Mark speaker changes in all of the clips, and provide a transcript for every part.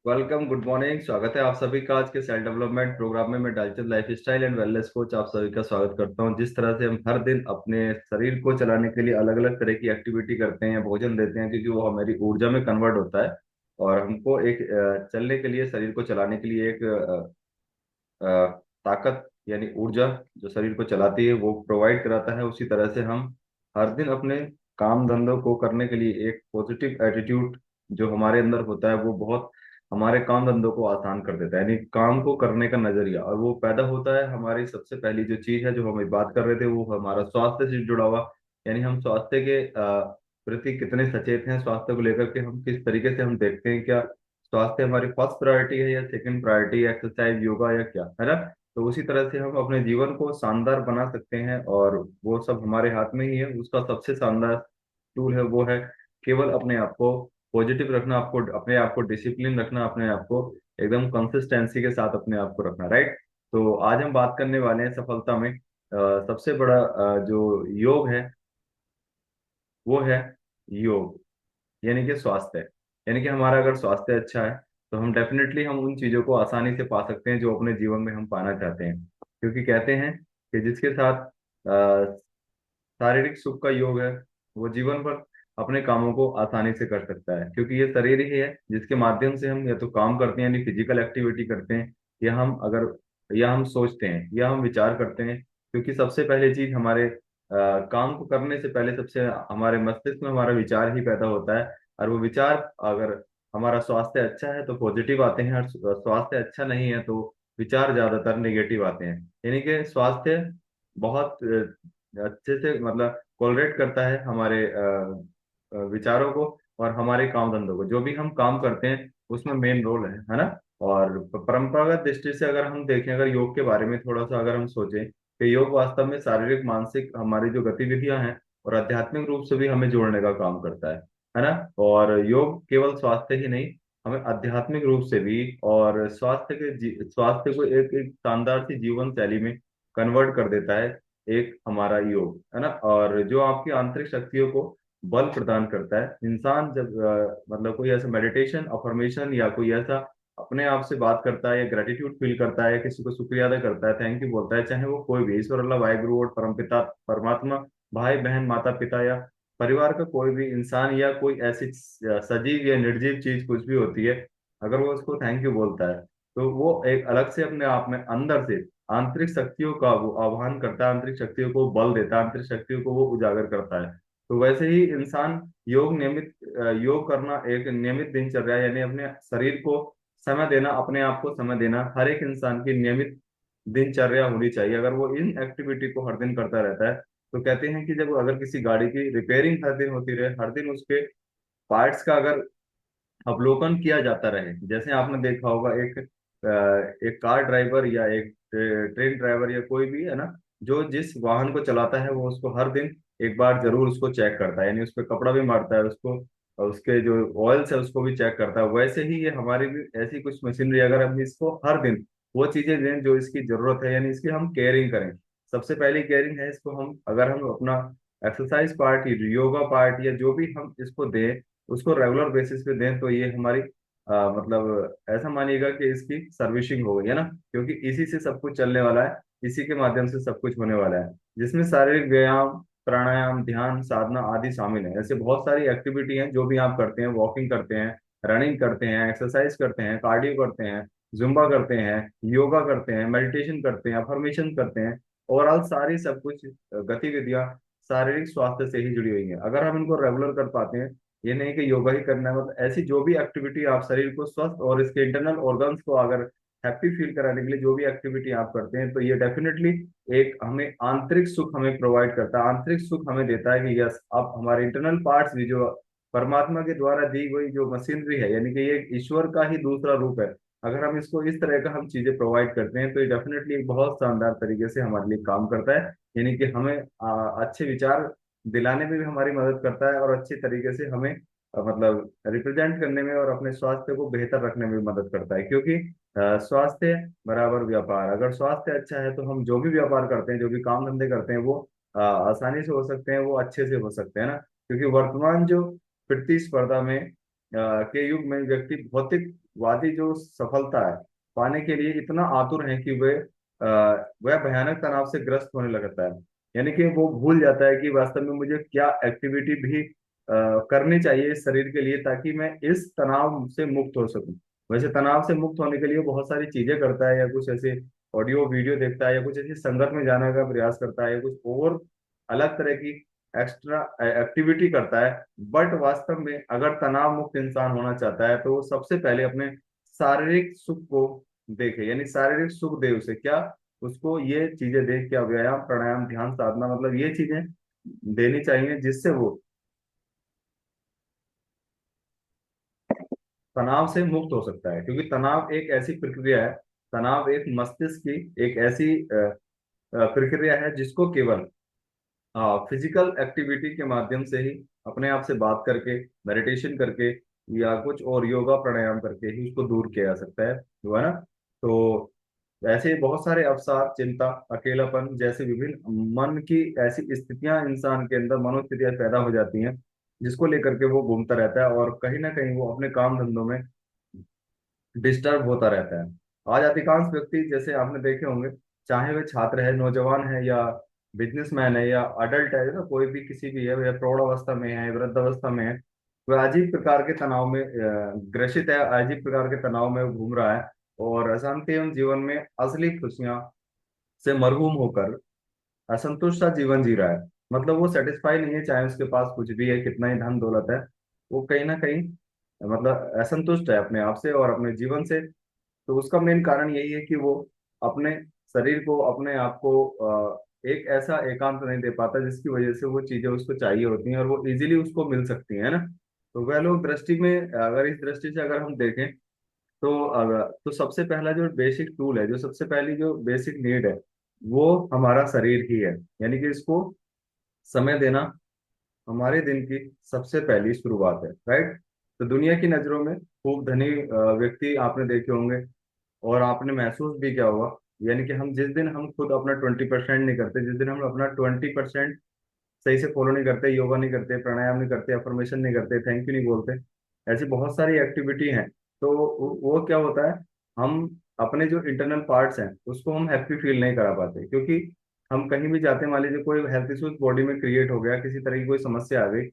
Speaker 1: Welcome, good morning. स्वागत है आप सभी का आज के सेल्फ डेवलपमेंट प्रोग्राम में। मैं डाइचल life style and wellness coach आप सभी का स्वागत करता हूं। जिस तरह से हम हर दिन अपने शरीर को चलाने के लिए अलग अलग तरह की एक्टिविटी करते हैं, भोजन देते हैं, क्योंकि वो हमारी ऊर्जा में कन्वर्ट होता है। और हमको एक चलने के लिए, शरीर को चलाने के लिए एक ताकत यानी ऊर्जा जो शरीर को चलाती है वो प्रोवाइड कराता है। उसी तरह से हम हर दिन अपने काम धंधों को करने के लिए एक पॉजिटिव एटीट्यूड जो हमारे अंदर होता है वो बहुत हमारे काम धंधों को आसान कर देता है। यानी काम को करने का नजरिया, और वो पैदा होता है हमारी सबसे पहली जो चीज है जो हम बात कर रहे थे, वो हमारा स्वास्थ्य से जुड़ा हुआ। यानी हम स्वास्थ्य के प्रति कितने सचेत हैं, स्वास्थ्य को लेकर के हम किस तरीके से हम देखते हैं। क्या स्वास्थ्य हमारी फर्स्ट प्रायोरिटी है या सेकंड प्रायोरिटी, एक्सरसाइज योगा या क्या है ना। तो उसी तरह से हम अपने जीवन को शानदार बना सकते हैं, और वो सब हमारे हाथ में ही है। उसका सबसे शानदार टूल है वो है केवल अपने आप को पॉजिटिव रखना, आपको अपने आप को डिसिप्लिन रखना, अपने आप को एकदम कंसिस्टेंसी के साथ अपने आप को रखना, राइट। तो आज हम बात करने वाले हैं सफलता में सबसे बड़ा जो योग है वो है योग, यानी कि स्वास्थ्य। यानी कि हमारा अगर स्वास्थ्य अच्छा है तो हम डेफिनेटली हम उन चीजों को आसानी से पा सकते हैं जो अपने जीवन में हम पाना चाहते हैं। क्योंकि कहते हैं कि जिसके साथ शारीरिक सुख का योग है वो जीवन भर अपने कामों को आसानी से कर सकता है। क्योंकि ये शरीर ही है जिसके माध्यम से हम या तो काम करते हैं यानी फिजिकल एक्टिविटी करते हैं, या हम सोचते हैं या हम विचार करते हैं। क्योंकि सबसे पहले चीज हमारे काम को करने से पहले सबसे हमारे मस्तिष्क में हमारा विचार ही पैदा होता है। और वो विचार, अगर हमारा स्वास्थ्य अच्छा है तो पॉजिटिव आते हैं, और स्वास्थ्य अच्छा नहीं है तो विचार ज्यादातर नेगेटिव आते हैं। यानी कि स्वास्थ्य बहुत अच्छे से मतलब कोलरेट करता है हमारे विचारों को और हमारे काम धंधों को। जो भी हम काम करते हैं उसमें मेन रोल है ना। और परंपरागत दृष्टि से अगर हम देखें, अगर योग के बारे में थोड़ा सा अगर हम सोचें कि योग वास्तव में शारीरिक मानसिक हमारी जो गतिविधियां हैं और आध्यात्मिक रूप से भी हमें जोड़ने का काम करता है ना। और योग केवल स्वास्थ्य ही नहीं, हमें आध्यात्मिक रूप से भी और स्वास्थ्य को एक एक शानदार सी जीवन शैली में कन्वर्ट कर देता है एक हमारा योग, है ना। और जो आपकी आंतरिक शक्तियों को बल प्रदान करता है। इंसान जब मतलब कोई ऐसा मेडिटेशन, अफर्मेशन या कोई ऐसा अपने आप से बात करता है या ग्रेटिट्यूड फील करता है या किसी को शुक्रिया अदा करता है, थैंक यू बोलता है, चाहे वो कोई भी ईश्वर, अल्लाह, वाहिगुरु और परमपिता परमात्मा, भाई बहन, माता पिता या परिवार का कोई भी इंसान या कोई ऐसी सजीव या निर्जीव चीज कुछ भी होती है, अगर वो उसको थैंक यू बोलता है तो वो एक अलग से अपने आप में अंदर से आंतरिक शक्तियों का वो आह्वान करता है, आंतरिक शक्तियों को बल देता है, आंतरिक शक्तियों को वो उजागर करता है। तो वैसे ही इंसान योग करना एक नियमित दिनचर्या, यानी अपने शरीर को समय देना, अपने आप को समय देना हर एक इंसान की नियमित दिनचर्या होनी चाहिए। अगर वो इन एक्टिविटी को हर दिन करता रहता है तो कहते हैं कि जब अगर किसी गाड़ी की रिपेयरिंग हर दिन होती रहे, हर दिन उसके पार्ट्स का अगर अवलोकन किया जाता रहे, जैसे आपने देखा होगा एक कार ड्राइवर या एक ट्रेन ड्राइवर या कोई भी है ना, जो जिस वाहन को चलाता है वो उसको हर दिन एक बार जरूर उसको चेक करता है, यानी उस पर कपड़ा भी मारता है उसको, और उसके जो ऑयल्स है उसको भी चेक करता है। वैसे ही ये हमारी भी ऐसी कुछ मशीनरी, अगर हम इसको हर दिन वो चीजें दें जो इसकी जरूरत है, यानी इसकी हम केयरिंग करें। सबसे पहली केयरिंग है इसको हम, अगर हम अपना एक्सरसाइज पार्ट, योगा पार्ट या जो भी हम इसको दें, उसको रेगुलर बेसिस पे दें, तो ये हमारी मतलब ऐसा मानिएगा कि इसकी सर्विसिंग हो गई है ना। क्योंकि इसी से सब कुछ चलने वाला है, इसी के माध्यम से सब कुछ होने वाला है, जिसमें शारीरिक व्यायाम, प्राणायाम, ध्यान, साधना आदि शामिल है। ऐसे बहुत सारी एक्टिविटी हैं जो भी आप करते हैं, वॉकिंग करते हैं, रनिंग करते हैं, एक्सरसाइज करते हैं, कार्डियो करते हैं, जुम्बा करते हैं, योगा करते हैं, मेडिटेशन करते हैं, अफर्मेशन करते हैं। ओवरऑल सारी सब कुछ गतिविधियां शारीरिक स्वास्थ्य से ही जुड़ी हुई हैं। अगर हम इनको रेगुलर कर पाते हैं, ये नहीं कि योगा ही करना है, मतलब ऐसी जो भी एक्टिविटी आप शरीर को स्वस्थ और इसके इंटरनल ऑर्गन्स को अगर हैप्पी फील कराने के लिए जो भी एक्टिविटी आप करते हैं, तो ये डेफिनेटली एक हमें आंतरिक सुख हमें प्रोवाइड करता है, आंतरिक सुख हमें देता है कि यस, अब हमारे इंटरनल पार्ट्स भी जो परमात्मा के द्वारा दी गई जो मशीनरी है, यानी कि ये एक ईश्वर का ही दूसरा रूप है। अगर हम इसको इस तरह का हम चीजें प्रोवाइड करते हैं तो ये डेफिनेटली एक बहुत शानदार तरीके से हमारे लिए काम करता है। यानी कि हमें अच्छे विचार दिलाने में भी हमारी मदद करता है, और अच्छे तरीके से हमें मतलब रिप्रेजेंट करने में और अपने स्वास्थ्य को बेहतर रखने में भी मदद करता है। क्योंकि स्वास्थ्य बराबर व्यापार, अगर स्वास्थ्य अच्छा है तो हम जो भी व्यापार करते हैं, जो भी काम धंधे करते हैं, वो आसानी से हो सकते हैं, वो अच्छे से हो सकते हैं ना। क्योंकि वर्तमान जो प्रतिस्पर्धा में के युग में व्यक्ति भौतिकवादी जो सफलता है पाने के लिए इतना आतुर है कि वह भयानक तनाव से ग्रस्त होने लगता है। यानी कि वो भूल जाता है कि वास्तव में मुझे क्या एक्टिविटी भी करनी चाहिए इस शरीर के लिए, ताकि मैं इस तनाव से मुक्त हो सकूं। वैसे तनाव से मुक्त होने के लिए बहुत सारी चीजें करता है, या कुछ ऐसे ऑडियो वीडियो देखता है, या कुछ ऐसी संगत में जाने का प्रयास करता है, या कुछ और अलग तरह की एक्स्ट्रा एक्टिविटी करता है। बट वास्तव में अगर तनाव मुक्त इंसान होना चाहता है तो वो सबसे पहले अपने शारीरिक सुख को देखे, यानी शारीरिक सुख दे उसे क्या, उसको ये चीजें देख, क्या व्यायाम प्राणायाम ध्यान साधना, मतलब ये चीजें देनी चाहिए जिससे वो तनाव से मुक्त हो सकता है। क्योंकि तनाव एक ऐसी प्रक्रिया है, तनाव एक मस्तिष्क की एक ऐसी प्रक्रिया है जिसको केवल फिजिकल एक्टिविटी के माध्यम से ही, अपने आप से बात करके, मेडिटेशन करके, या कुछ और योगा प्राणायाम करके ही उसको दूर किया जा सकता है, जो है ना। तो ऐसे बहुत सारे अवसाद, चिंता, अकेलापन जैसे विभिन्न मन की ऐसी स्थितियां इंसान के अंदर मनोस्थितियां पैदा हो जाती हैं, जिसको लेकर के वो घूमता रहता है, और कहीं ना कहीं वो अपने काम धंधों में डिस्टर्ब होता रहता है। आज अधिकांश व्यक्ति जैसे आपने देखे होंगे, चाहे वे छात्र है, नौजवान है, या बिजनेसमैन है, या अडल्ट है ना, कोई भी किसी भी है, वह प्रौढ़ अवस्था में है, वृद्ध अवस्था में है, वह अजीब प्रकार के तनाव में ग्रसित है, अजीब प्रकार के तनाव में वो घूम रहा है, और अशांति एवं जीवन में असली खुशियां से मरहूम होकर असंतुष्ट सा जीवन जी रहा है। मतलब वो सेटिस्फाई नहीं है, चाहे उसके पास कुछ भी है, कितना ही धन दौलत है, वो कहीं ना कहीं मतलब असंतुष्ट है अपने आप से और अपने जीवन से। तो उसका मेन कारण यही है कि वो अपने शरीर को, अपने आप को एक ऐसा एकांत नहीं दे पाता जिसकी वजह से वो चीजें उसको चाहिए होती हैं और वो इजीली उसको मिल सकती है ना। तो वह लोग दृष्टि में, अगर इस दृष्टि से अगर हम देखें, तो सबसे पहला जो बेसिक टूल है, जो सबसे पहली जो बेसिक नीड है, वो हमारा शरीर ही है। यानी कि इसको समय देना हमारे दिन की सबसे पहली शुरुआत है, राइट। तो दुनिया की नजरों में खूब धनी व्यक्ति आपने देखे होंगे, और आपने महसूस भी किया होगा। यानी कि हम जिस दिन हम खुद अपना 20% नहीं करते, जिस दिन हम अपना 20% सही से फॉलो नहीं करते, योगा नहीं करते, प्राणायाम नहीं करते, अफर्मेशन नहीं करते, थैंक यू नहीं बोलते, ऐसी बहुत सारी एक्टिविटी हैं, तो वो क्या होता है, हम अपने जो इंटरनल पार्ट्स हैं उसको हम हैप्पी फील नहीं करा पाते। क्योंकि हम कहीं भी जाते हैं, मान लीजिए कोई हेल्थ इश्यूज बॉडी में क्रिएट हो गया, किसी तरह की कोई समस्या आ गई,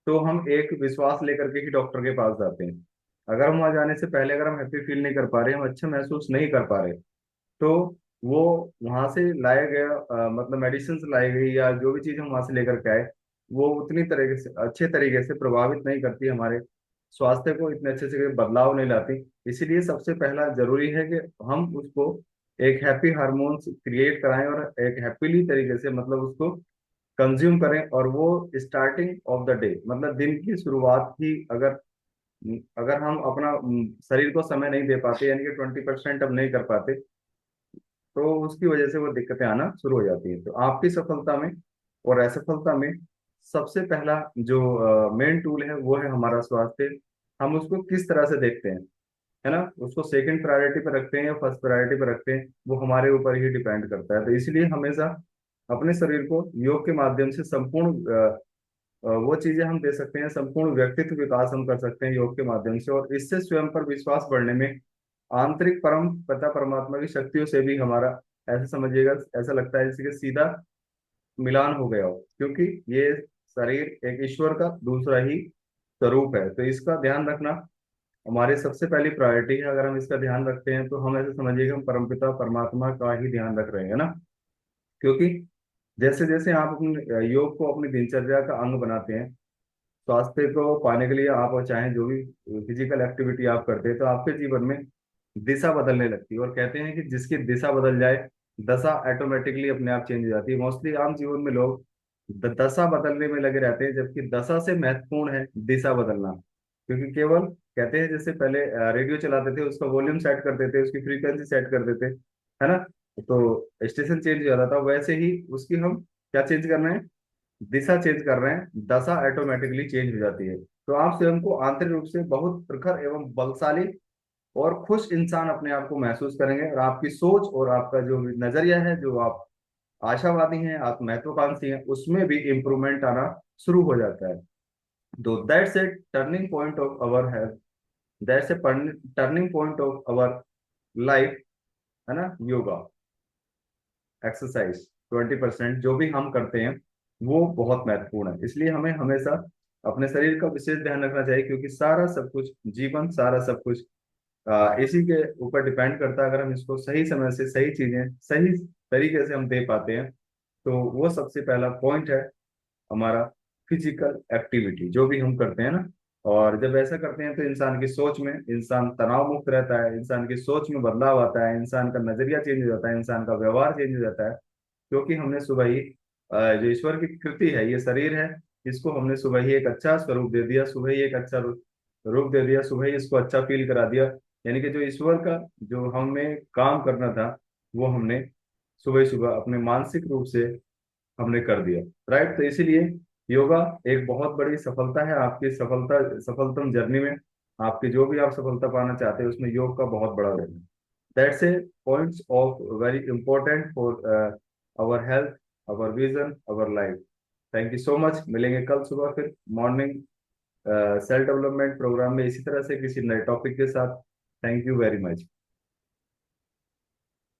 Speaker 1: तो हम एक विश्वास लेकर के ही डॉक्टर के पास जाते हैं। अगर हम वहां जाने से पहले अगर हम हैप्पी फील नहीं कर पा रहे, हम अच्छा महसूस नहीं कर पा रहे, तो वो वहां से लाया गया मतलब मेडिसिन लाई गई या जो भी चीज हम वहां से लेकर के आए, वो उतनी तरीके से अच्छे तरीके से प्रभावित नहीं करती हमारे स्वास्थ्य को, इतने अच्छे से कोई बदलाव नहीं लाती। इसीलिए सबसे पहला जरूरी है कि हम उसको एक हैप्पी हार्मोन्स क्रिएट कराएं, और एक हैप्पीली तरीके से मतलब उसको कंज्यूम करें। और वो स्टार्टिंग ऑफ द डे, मतलब दिन की शुरुआत ही अगर अगर हम अपना शरीर को समय नहीं दे पाते, यानी कि 20% अब नहीं कर पाते, तो उसकी वजह से वो दिक्कतें आना शुरू हो जाती है। तो आपकी सफलता में और असफलता में सबसे पहला जो मेन टूल है वो है हमारा स्वास्थ्य। हम उसको किस तरह से देखते हैं, है ना, उसको सेकंड प्रायोरिटी पर रखते हैं या फर्स्ट प्रायोरिटी पर रखते हैं, वो हमारे ऊपर ही डिपेंड करता है। तो इसलिए हमेशा अपने शरीर को योग के माध्यम से संपूर्ण वो चीजें हम दे सकते हैं, संपूर्ण व्यक्तित्व विकास हम कर सकते हैं योग के माध्यम से, और इससे स्वयं पर विश्वास बढ़ने में आंतरिक परम पिता परमात्मा की शक्तियों से भी हमारा, ऐसा समझिएगा, ऐसा लगता है जैसे कि सीधा मिलान हो गया हो। क्योंकि ये शरीर एक ईश्वर का दूसरा ही स्वरूप है। तो इसका ध्यान रखना हमारी सबसे पहली प्रायोरिटी है। अगर हम इसका ध्यान रखते हैं तो हम ऐसे समझिएगा हम परमपिता परमात्मा का ही ध्यान रख रहे हैं ना। क्योंकि जैसे जैसे आप अपने योग को अपनी दिनचर्या का अंग बनाते हैं, स्वास्थ्य को पाने के लिए आप और चाहे जो भी फिजिकल एक्टिविटी आप करते हैं, तो आपके जीवन में दिशा बदलने लगती है। और कहते हैं कि जिसकी दिशा बदल जाए, दशा ऑटोमेटिकली अपने आप चेंज हो जाती है। मोस्टली आम जीवन में लोग दशा बदलने में लगे रहते हैं, जबकि दशा से महत्वपूर्ण है दिशा बदलना। क्योंकि केवल कहते हैं जैसे पहले रेडियो चलाते थे, उसका वॉल्यूम सेट करते थे, उसकी फ्रीक्वेंसी सेट कर देते, है ना, तो स्टेशन चेंज हो जाता था। वैसे ही उसकी हम क्या चेंज कर रहे हैं, दिशा चेंज कर रहे हैं, दशा ऑटोमेटिकली चेंज हो जाती है। तो आप स्वयं को आंतरिक रूप से बहुत प्रखर एवं बलशाली और खुश इंसान अपने आप को महसूस करेंगे, और आपकी सोच और आपका जो नजरिया है, जो आप आशावादी हैं, आप महत्वाकांक्षी हैं, उसमें भी इम्प्रूवमेंट आना शुरू हो जाता है। तो that's a turning point of our health, that's a turning point of our life, है ना। योगा एक्सरसाइज 20% जो भी हम करते हैं वो बहुत महत्वपूर्ण है, इसलिए हमें हमेशा अपने शरीर का विशेष ध्यान रखना चाहिए, क्योंकि सारा सब कुछ, जीवन सारा सब कुछ इसी के ऊपर डिपेंड करता है। अगर हम इसको सही समय से सही चीजें सही तरीके से हम दे पाते हैं, तो वो सबसे पहला पॉइंट है हमारा फिजिकल एक्टिविटी जो भी हम करते हैं ना। और जब ऐसा करते हैं तो इंसान की सोच में, इंसान तनाव मुक्त रहता है, इंसान की सोच में बदलाव आता है, इंसान का नजरिया चेंज हो जाता है, इंसान का व्यवहार चेंज हो जाता है। क्योंकि हमने सुबह ही जो ईश्वर की कृति है, ये शरीर है, इसको हमने सुबह ही एक अच्छा स्वरूप दे दिया, सुबह ही एक अच्छा रूप दे दिया, सुबह ही इसको अच्छा फील करा दिया। यानी कि जो ईश्वर का जो हमें काम करना था, वो हमने सुबह सुबह अपने मानसिक रूप से हमने कर दिया। राइट, तो इसीलिए योगा एक बहुत बड़ी सफलता है आपकी सफलतम जर्नी में। आपकी जो भी आप सफलता पाना चाहते हैं उसमें योग का बहुत बड़ा रोल है। That's a points of very important for our health, our vision, our life. Thank you so much. मिलेंगे कल सुबह फिर मॉर्निंग सेल्फ डेवलपमेंट प्रोग्राम में इसी तरह से किसी नए टॉपिक के साथ। Thank you very much.